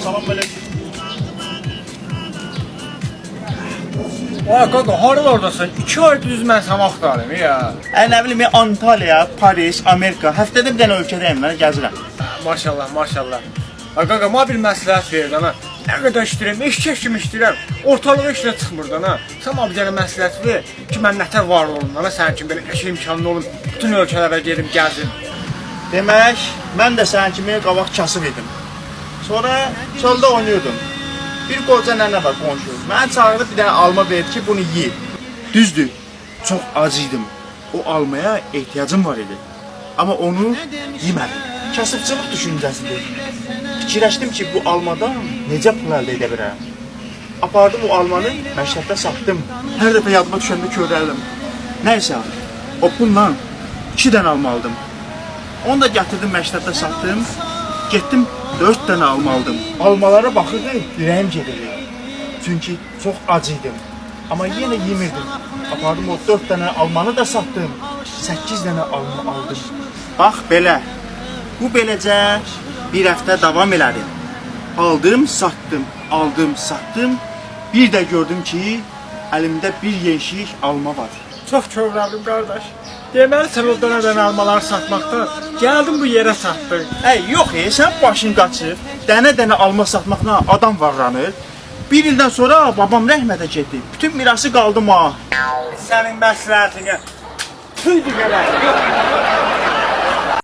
Salam aleyküm. Vay qaqa, harada oradasın? 2 ay düz mən səni axtarım ya. Nə bilim, Antalya, Paris, Amerika. Həftədə bir dənə ölkədəyim, mən gəzirəm. Maşallah, maşallah. Ay qaqa, mənə bir məsləhət ver ana. Nə qədər işləyirəm, eşkək kimi işləyirəm. Ortalığa işlə çıxmır da ana. Sən mənə bir dənə məsləhət ver ki, mən nətər var olum ana, sənin kimi belə eşə imkanlı olum. Bütün ölkələrə gedim, gəzim. Demək, mən də sənin kimi qabaq kasıb idim. Sonra çöldə oynuyordum. Bir qoca nənə var qonşu. Mənə çağırdı, bir dənə alma verdi ki, bunu ye. Düzdür, çox acıydım. O almaya ehtiyacım var idi. Amma onu yemədim. Kasıbçılıq düşüncəsidir. Fikirləşdim ki, bu almadan necə pul əldə edə bilərəm. Apardım o almanı, məşrəfdə satdım. Hər dəfə yadıma düşəndə kövrəldim. Nəysə, o pulla 2 dənə alma aldım. Onu da gətirdim, məşrəfdə satdım. Getdim 4 dənə alma aldım. Almalara baxırdım, ürəyim gedirdi. Çünki çox acıydım. Amma yenə yemirdim. Apardım o 4 dənə almanı da satdım. 8 dənə alma aldım. Bax belə. Bu beləcə bir həftə davam elədi. Aldım, satdım, aldım, satdım. Bir də gördüm ki, əlimdə bir yeşik alma var. Çox kövrəldim qardaş. Deməli sən o dənə almaları satmaqda gəldin bu yerə satdın. Yox, sən başın qaçır. Dənə-dənə alma satmaqla adam varlanır. Bir ildən sonra babam rəhmətə getdi. Bütün mirası qaldı ma. Sənin məsləhətinə tüydü belə.